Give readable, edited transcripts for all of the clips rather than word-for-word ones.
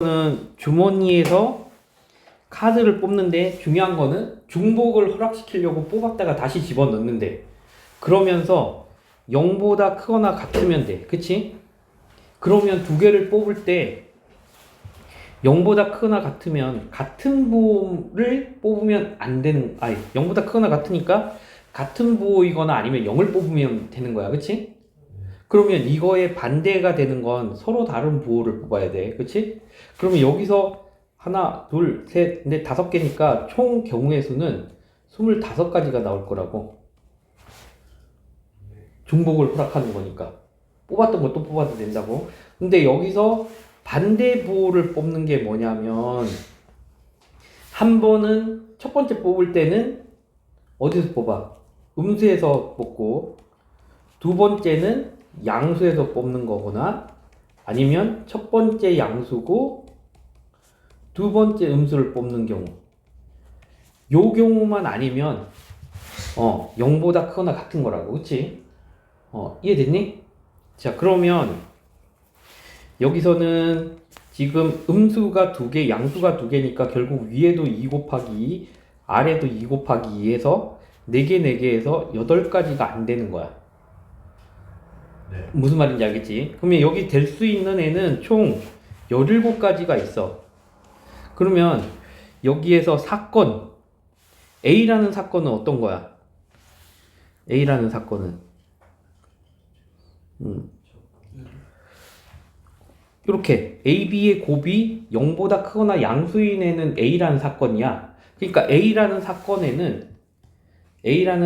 는 주머니에서 카드를 뽑는데 중요한 거는 중복을 허락시키려고 뽑았다가 다시 집어넣는데 그러면서 0보다 크거나 같으면 돼. 그치? 그러면 두 개를 뽑을 때 0보다 크거나 같으면 같은 부호를 뽑으면 안 되는, 0보다 크거나 같으니까 같은 부호이거나 아니면 0을 뽑으면 되는 거야. 그치? 그러면 이거의 반대가 되는 건 서로 다른 부호를 뽑아야 돼. 그치? 그러면 여기서 하나, 둘, 셋, 넷, 다섯 개니까 총 경우의 수는 25가지가 나올 거라고. 중복을 허락하는 거니까. 뽑았던 걸 또 뽑아도 된다고. 근데 여기서 반대 부호를 뽑는 게 뭐냐면, 한 번은 첫 번째 뽑을 때는 어디서 뽑아? 음수에서 뽑고, 두 번째는 양수에서 뽑는 거거나, 아니면 첫 번째 양수고 두 번째 음수를 뽑는 경우, 요 경우만 아니면 0보다 크거나 같은 거라고. 그치? 이해됐니? 자, 그러면 여기서는 지금 음수가 2개, 양수가 2개니까 결국 위에도 2 곱하기 2, 아래도 2 곱하기 2에서 4개, 4개에서 8가지가 안 되는 거야. 네. 무슨 말인지 알겠지? 그러면 여기 될 수 있는 애는 총 17가지가 있어. 그러면 여기에서 사건, A라는 사건은 어떤 거야? A라는 사건은 이렇게 A, B의 곱이 0보다 크거나 양수인 애는 A라는 사건이야. 그러니까 A라는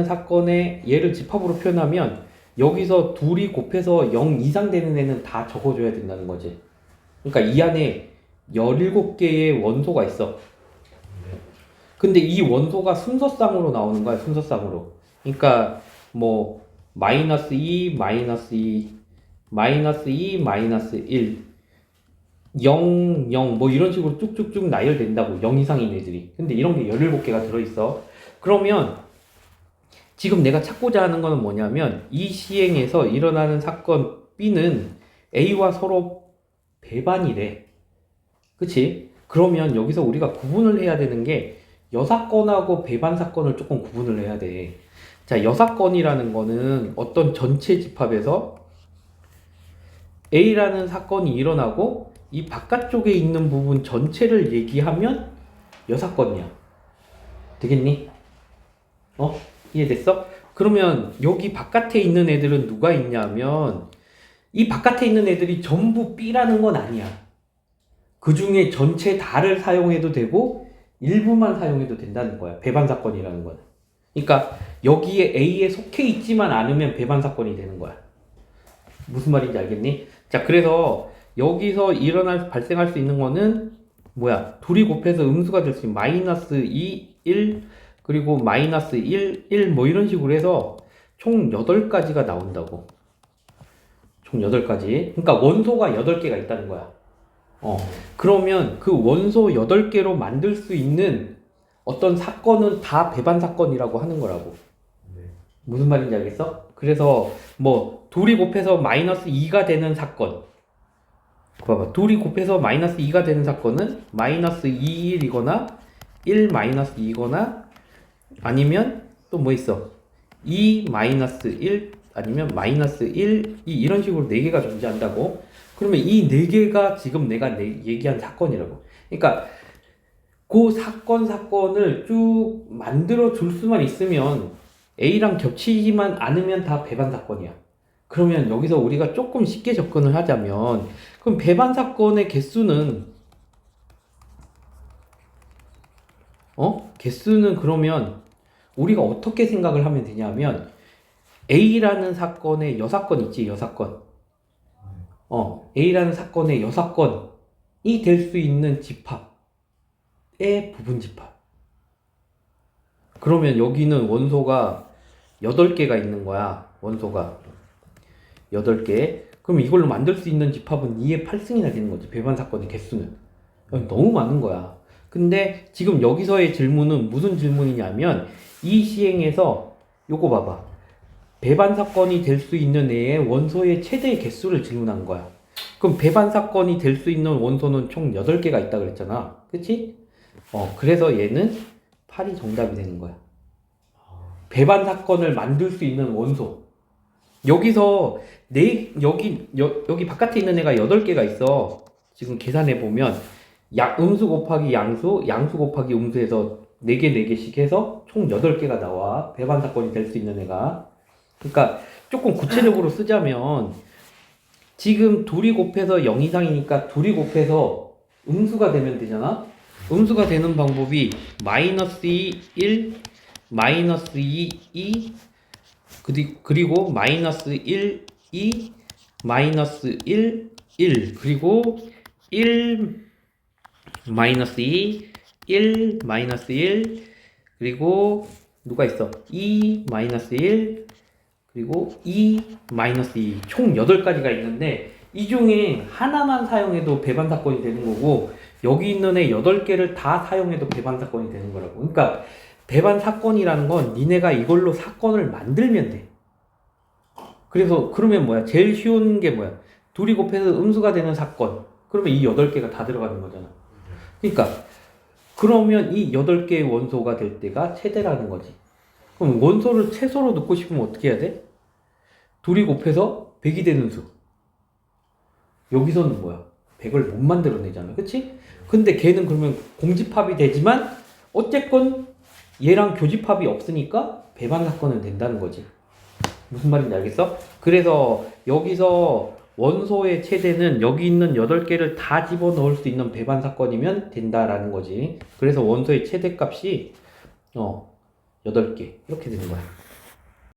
사건의 얘를 집합으로 표현하면 여기서 둘이 곱해서 0 이상 되는 애는 다 적어줘야 된다는 거지. 그러니까 이 안에 17개의 원소가 있어. 근데 이 원소가 순서쌍으로 나오는 거야, 순서쌍으로. 그러니까 뭐 마이너스 2, 마이너스 2, 마이너스 2, 마이너스 1, 0, 0, 뭐 이런 식으로 쭉쭉쭉 나열된다고, 0 이상인 애들이. 근데 이런 게 17개가 들어있어. 그러면 지금 내가 찾고자 하는 거는 뭐냐면 이 시행에서 일어나는 사건 B는 A와 서로 배반이래. 그치? 그러면 여기서 우리가 구분을 해야 되는 게 여사건하고 배반 사건을 조금 구분을 해야 돼. 자, 여사건이라는 거는 어떤 전체 집합에서 A라는 사건이 일어나고 이 바깥쪽에 있는 부분 전체를 얘기하면 여사건이야. 되겠니? 이해됐어? 그러면 여기 바깥에 있는 애들은 누가 있냐면 이 바깥에 있는 애들이 전부 B라는 건 아니야. 그 중에 전체 다를 사용해도 되고 일부만 사용해도 된다는 거야. 배반 사건이라는 건. 그러니까 여기에 A에 속해 있지만 않으면 배반 사건이 되는 거야. 무슨 말인지 알겠니? 자, 그래서 여기서 발생할 수 있는 거는 뭐야? 둘이 곱해서 음수가 될 수 있는 마이너스 2, 1, 그리고 마이너스 1, 1 뭐 이런 식으로 해서 총 8가지가 나온다고. 총 8가지. 그러니까 원소가 8개가 있다는 거야. 그러면 그 원소 8개로 만들 수 있는 어떤 사건은 다 배반 사건이라고 하는 거라고. 네. 무슨 말인지 알겠어? 그래서 뭐 둘이 곱해서 마이너스 2가 되는 사건, 봐봐, 둘이 곱해서 마이너스 2가 되는 사건은 마이너스 2, 1이거나 1 마이너스 2거나 아니면 또 뭐 있어? 2 마이너스 1 아니면 마이너스 1, 2 이런 식으로 4개가 존재한다고. 그러면 이 4개가 지금 내가 얘기한 사건이라고. 그러니까 그 사건을 쭉 만들어 줄 수만 있으면 A랑 겹치지만 않으면 다 배반 사건이야. 그러면 여기서 우리가 조금 쉽게 접근을 하자면 그럼 배반 사건의 개수는 개수는 그러면 우리가 어떻게 생각을 하면 되냐면 A라는 사건의 여사건 있지, 여사건. A라는 사건의 여사건이 될 수 있는 집합의 부분 집합. 그러면 여기는 원소가 8개가 있는 거야. 원소가 8개. 그럼 이걸로 만들 수 있는 집합은 2의 8승이나 되는 거지. 배반 사건의 개수는. 너무 많은 거야. 근데 지금 여기서의 질문은 무슨 질문이냐면 이 시행에서 요거 봐봐. 배반 사건이 될 수 있는 애의 원소의 최대 개수를 질문한 거야. 그럼 배반 사건이 될 수 있는 원소는 총 8개가 있다 그랬잖아. 그치? 그래서 얘는 8이 정답이 되는 거야. 배반 사건을 만들 수 있는 원소. 여기서 여기 바깥에 있는 애가 8개가 있어. 지금 계산해 보면 음수 곱하기 양수, 양수 곱하기 음수에서 4개, 4개씩 해서 총 8개가 나와. 배반 사건이 될 수 있는 애가. 그러니까 조금 구체적으로 쓰자면 지금 둘이 곱해서 0 이상이니까 둘이 곱해서 음수가 되면 되잖아. 음수가 되는 방법이 마이너스 2, 1, 마이너스 2, 2, 그리고 마이너스 1, 2, 마이너스 1, 1, 그리고 1, 마이너스 2, 1, 마이너스 1, 그리고 누가 있어? 2, 마이너스 1, 그리고 2, 마이너스 2. 총 8가지가 있는데 이 중에 하나만 사용해도 배반 사건이 되는 거고 여기 있는 애 8개를 다 사용해도 배반 사건이 되는 거라고. 그러니까 배반 사건이라는 건 니네가 이걸로 사건을 만들면 돼. 그래서 그러면 뭐야? 제일 쉬운 게 뭐야? 둘이 곱해서 음수가 되는 사건. 그러면 이 8개가 다 들어가는 거잖아. 그러니까 그러면 이 8개의 원소가 될 때가 최대라는 거지. 그럼 원소를 최소로 넣고 싶으면 어떻게 해야 돼? 둘이 곱해서 100이 되는 수. 여기서는 뭐야? 100을 못 만들어내잖아. 그치? 근데 걔는 그러면 공집합이 되지만 어쨌건 얘랑 교집합이 없으니까 배반 사건은 된다는 거지. 무슨 말인지 알겠어? 그래서 여기서 원소의 최대는 여기 있는 8개를 다 집어넣을 수 있는 배반 사건이면 된다라는 거지. 그래서 원소의 최대값이 8개 이렇게 되는 거야.